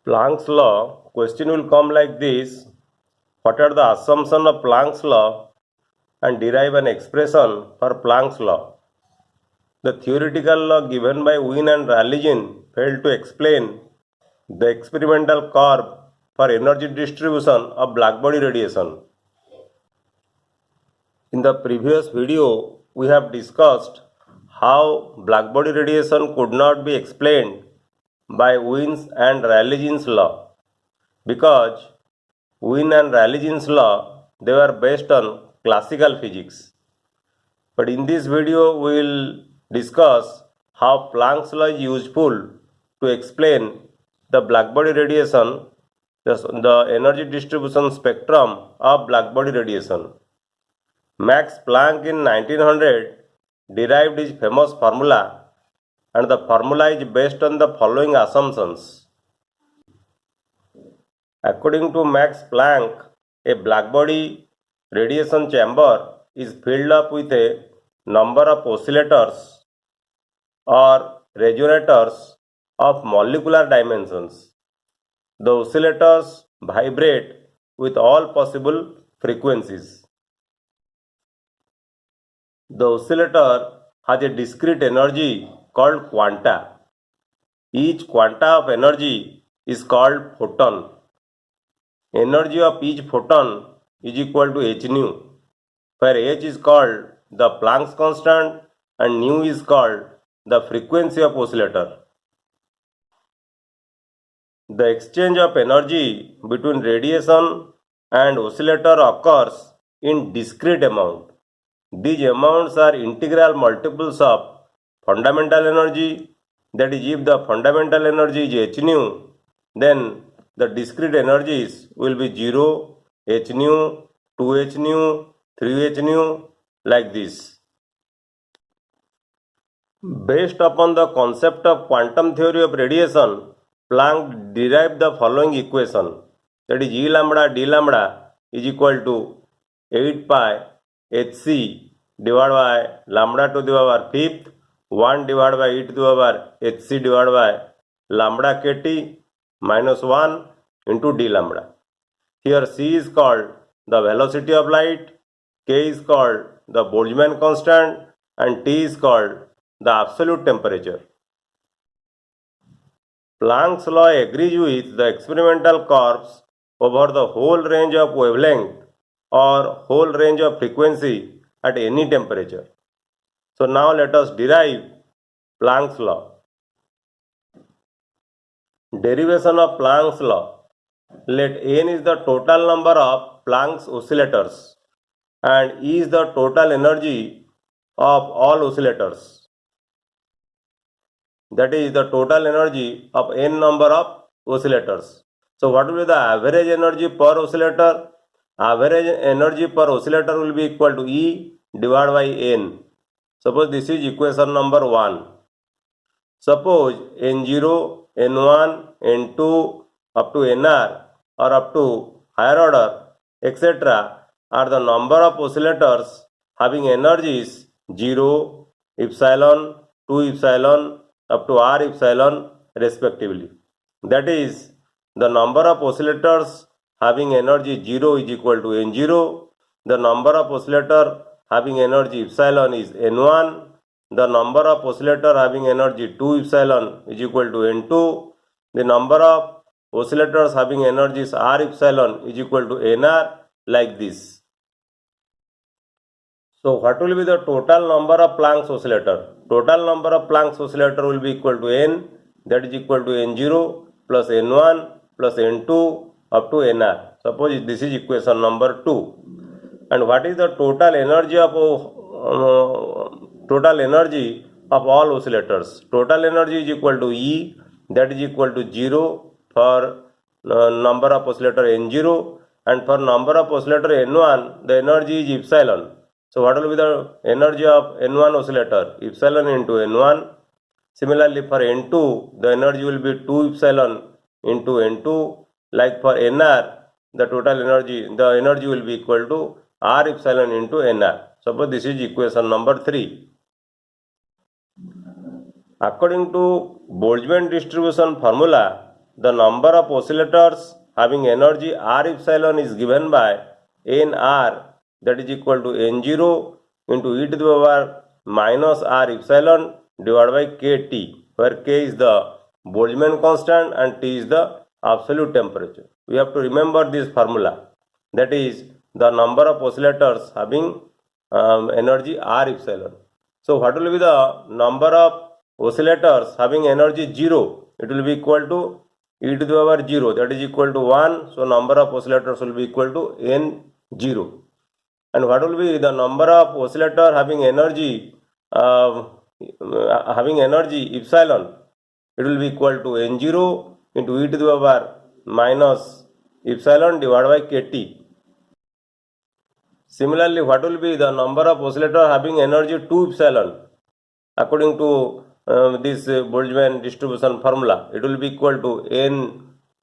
Planck's law question will come like this. What are the assumptions of Planck's law and derive an expression for Planck's law? The theoretical law given by Wien and Rayleigh failed to explain the experimental curve for energy distribution of blackbody radiation. In the previous video, we have discussed how blackbody radiation could not be explained by Wien's and Rayleigh's law because Wien and Rayleigh's law they were based on classical physics. But in this video we will discuss how Planck's law is useful to explain the blackbody radiation, the energy distribution spectrum of blackbody radiation. Max Planck in 1900 derived his famous formula, and the formula is based on the following assumptions. According to Max Planck, a blackbody radiation chamber is filled up with a number of oscillators or resonators of molecular dimensions. The oscillators vibrate with all possible frequencies. The oscillator has a discrete energy called quanta. Each quanta of energy is called photon. Energy of each photon is equal to h nu, where h is called the Planck's constant and nu is called the frequency of oscillator. The exchange of energy between radiation and oscillator occurs in discrete amount. These amounts are integral multiples of fundamental energy, that is, if the fundamental energy is h nu, then the discrete energies will be 0, h nu, 2h nu, 3h nu, like this. Based upon the concept of quantum theory of radiation, Planck derived the following equation, that is E lambda d lambda is equal to 8 pi hc divided by lambda to the power 5th 1 divided by e to the power hc divided by lambda kt minus 1 into d lambda. Here c is called the velocity of light, k is called the Boltzmann constant, and T is called the absolute temperature. Planck's law agrees with the experimental curves over the whole range of wavelength or whole range of frequency at any temperature. So now let us derive Planck's law. Derivation of Planck's law. Let n is the total number of Planck's oscillators and E is the total energy of all oscillators. That is the total energy of n number of oscillators. So what will be the average energy per oscillator? Average energy per oscillator will be equal to E divided by n. Suppose this is equation number 1. Suppose n0, n1, n2 up to nr or up to higher order etc. are the number of oscillators having energies 0, epsilon, 2 epsilon up to r epsilon respectively. That is, the number of oscillators having energy 0 is equal to n0, the number of oscillator having energy epsilon is n1, the number of oscillator having energy 2 epsilon is equal to n2, the number of oscillators having energies r epsilon is equal to nr, like this. So what will be the total number of Planck's oscillator? Total number of Planck's oscillator will be equal to n, that is equal to n0 plus n1 plus n2 up to nr. Suppose this is equation number 2. And what is the total energy of all oscillators? Total energy is equal to E, that is equal to 0 for number of oscillator n0, and for number of oscillator n1 the energy is epsilon. So what will be the energy of n1 oscillator? Epsilon into n1. Similarly for n2 the energy will be 2 epsilon into n2. Like for nr the total energy, the energy will be equal to r epsilon into nr. Suppose this is equation number 3. According to Boltzmann distribution formula, the number of oscillators having energy R epsilon is given by NR, that is equal to N0 into e to the power minus R epsilon divided by KT, where K is the Boltzmann constant and T is the absolute temperature. We have to remember this formula, that is the number of oscillators having energy R epsilon. So what will be the number of oscillators having energy 0? It will be equal to e to the power 0, that is equal to 1. So number of oscillators will be equal to N0. And what will be the number of oscillator having energy epsilon? It will be equal to N0 into e to the power minus epsilon divided by KT. Similarly, what will be the number of oscillator having energy 2 epsilon? According to this Boltzmann distribution formula, it will be equal to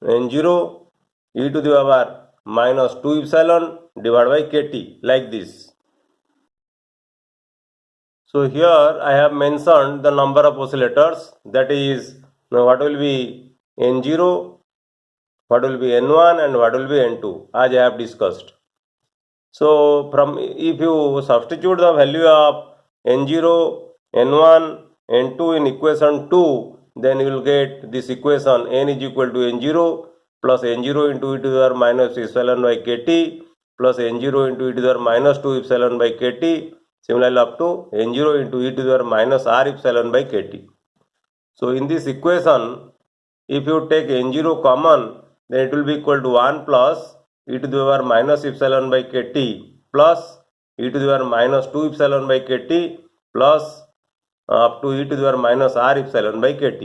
N0 e to the power minus 2 epsilon divided by KT, like this. So here I have mentioned the number of oscillators, that is what will be N0, what will be N1 and what will be N2, as I have discussed. So if you substitute the value of N0, N1, N2 in equation 2, then you will get this equation N is equal to N0 plus N0 into e to the power minus epsilon by KT plus N0 into e to the power minus 2 epsilon by KT, similarly up to N0 into e to the power minus R epsilon by KT. So in this equation, if you take N0 common, then it will be equal to 1 plus e to the power minus epsilon by KT plus e to the power minus 2 epsilon by KT plus up to e to the power minus R epsilon by KT.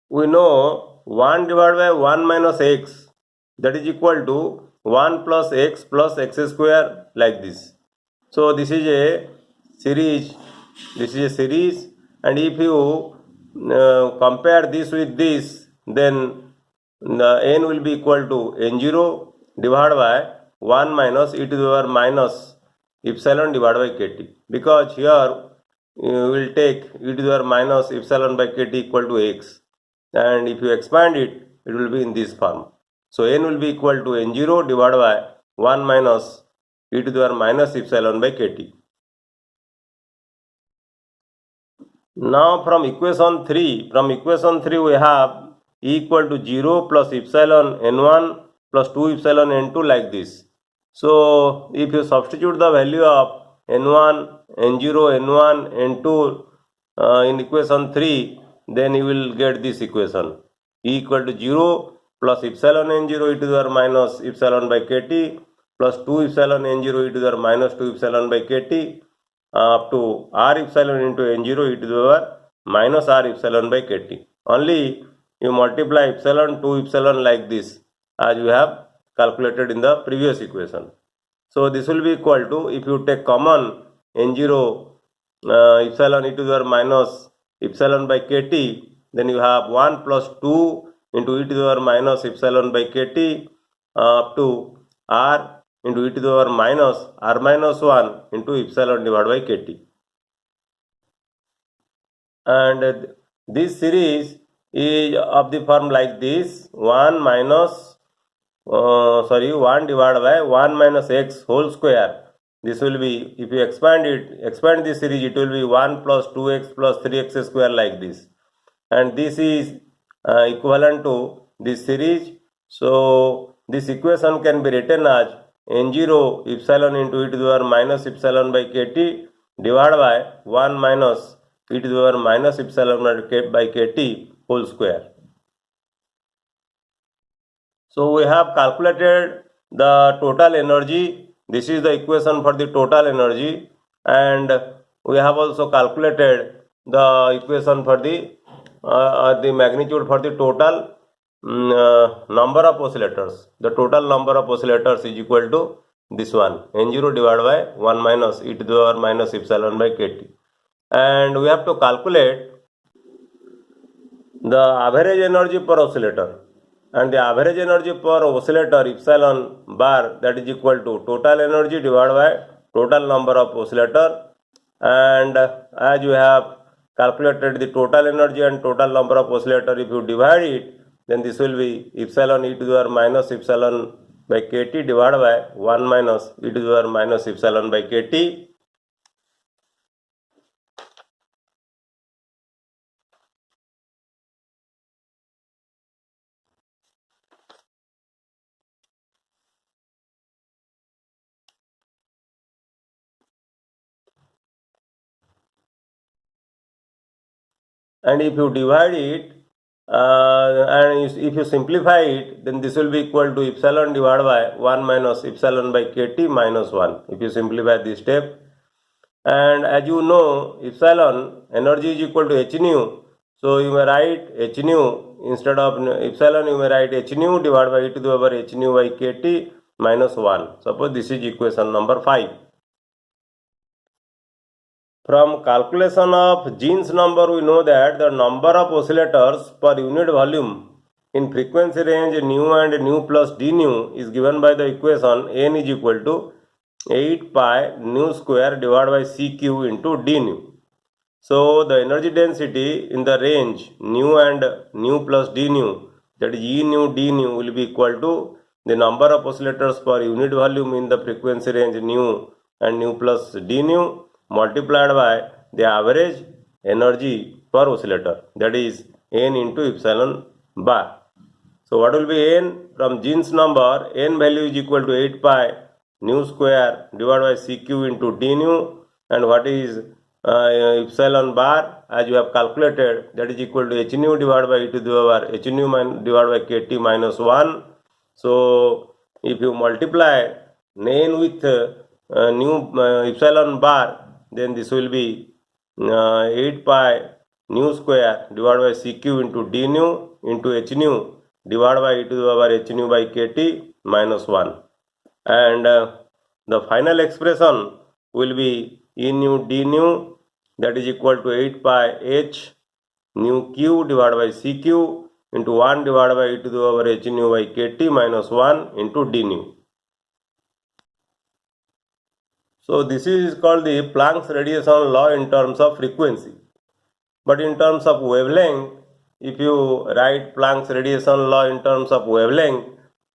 We know 1 divided by 1 minus x, that is equal to 1 plus x square, like this. So this is a series, and if you compare this with this, then the n will be equal to N0 divided by 1 minus e to the power minus epsilon divided by KT, because here you will take e to the power minus epsilon by KT equal to x, and if you expand it, it will be in this form. So n will be equal to N0 divided by 1 minus e to the power minus epsilon by KT. Now from equation 3 we have E equal to 0 plus epsilon N1 plus 2 epsilon N2, like this. So if you substitute the value of N1, N0, N1, N2 in equation 3, then you will get this equation. E equal to 0 plus epsilon N0 e to the power minus epsilon by KT plus 2 epsilon N0 e to the power minus 2 epsilon by KT up to R epsilon into N0 e to the power minus R epsilon by KT. Only you multiply epsilon to epsilon like this, as we have calculated in the previous equation. So this will be equal to, if you take common N0 epsilon e to the power minus epsilon by KT, then you have 1 plus 2 into e to the power minus epsilon by KT up to R into e to the power minus R minus 1 into epsilon divided by KT. And this series is of the form like this: 1 divided by 1 minus x whole square. This will be, if you expand this series, it will be 1 plus 2x plus 3x square, like this. And this is equivalent to this series. So this equation can be written as N0 epsilon into e to the power minus epsilon by KT divided by 1 minus e to the power minus epsilon by KT whole square. So we have calculated the total energy. This is the equation for the total energy, and we have also calculated the equation for the magnitude for the total number of oscillators. The total number of oscillators is equal to this one, N0 divided by 1 minus e to the power minus epsilon by KT. And we have to calculate the average energy per oscillator, and the average energy per oscillator epsilon bar, that is equal to total energy divided by total number of oscillator. And as you have calculated the total energy and total number of oscillator. If you divide it, then this will be epsilon e to the power minus epsilon by kt divided by 1 minus e to the power minus epsilon by kt. And if you divide it and if you simplify it, then this will be equal to epsilon divided by 1 minus epsilon by kt minus 1 if you simplify this step. And as you know, epsilon energy is equal to h nu, so you may write h nu instead of epsilon, you may write h nu divided by e to the power h nu by kt minus 1. Suppose this is equation number 5. From calculation of Jeans number, we know that the number of oscillators per unit volume in frequency range nu and nu plus d nu is given by the equation n is equal to 8 pi nu square divided by cq into d nu. So the energy density in the range nu and nu plus d nu, that is E nu d nu, will be equal to the number of oscillators per unit volume in the frequency range nu and nu plus d nu multiplied by the average energy per oscillator, that is n into epsilon bar. So what will be n? From Jeans number, n value is equal to 8 pi nu square divided by cq into d nu, and what is epsilon bar, as you have calculated, that is equal to h nu divided by e to the power h nu divided by kt minus 1. So if you multiply n with epsilon bar, then this will be 8 pi nu square divided by cq into d nu into h nu divided by e to the power h nu by kt minus 1. And the final expression will be E nu d nu, that is equal to 8 pi h nu q divided by cq into 1 divided by e to the power h nu by kt minus 1 into d nu. So this is called the Plancks radiation law in terms of frequency. But in terms of wavelength, if you write Plancks radiation law in terms of wavelength,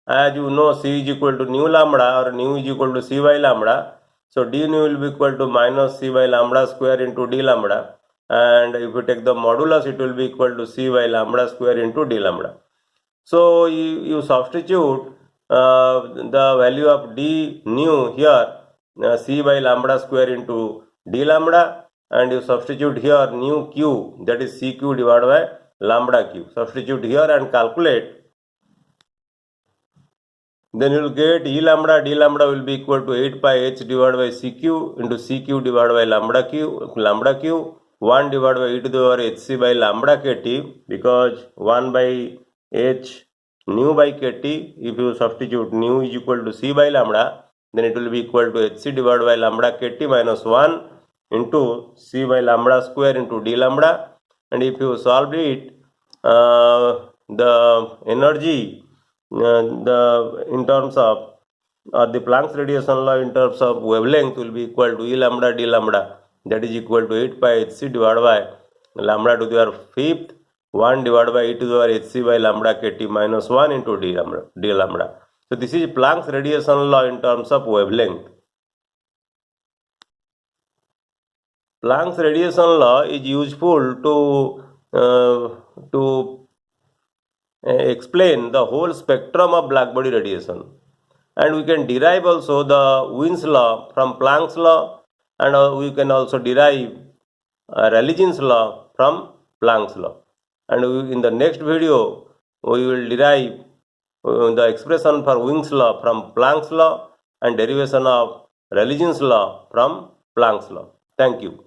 as you know, c is equal to nu lambda or nu is equal to c by lambda. So d nu will be equal to minus c by lambda square into d lambda. And if you take the modulus, it will be equal to c by lambda square into d lambda. So you substitute the value of d nu here, c by lambda square into d lambda, and you substitute here nu q, that is cq divided by lambda q. Substitute here and calculate. Then you will get E lambda d lambda will be equal to 8 pi h divided by cq into cq divided by lambda q 1 divided by e to the power hc by lambda kt, because 1 by h nu by kt, if you substitute nu is equal to c by lambda, then it will be equal to hc divided by lambda kt minus 1 into c by lambda square into d lambda. And if you solve it, the energy in terms of the Plancks radiation law in terms of wavelength will be equal to E lambda d lambda, that is equal to 8 pi hc divided by lambda to the power 5th 1 divided by e to the power hc by lambda kt minus 1 into d lambda. So this is Plancks radiation law in terms of wavelength. Plancks radiation law is useful to explain the whole spectrum of blackbody radiation, and we can derive also the Wien's law from Planck's law, and we can also derive Rayleigh's law from Planck's law. And in the next video we will derive the expression for Wien's law from Planck's law and derivation of Rayleigh's law from Planck's law. Thank you.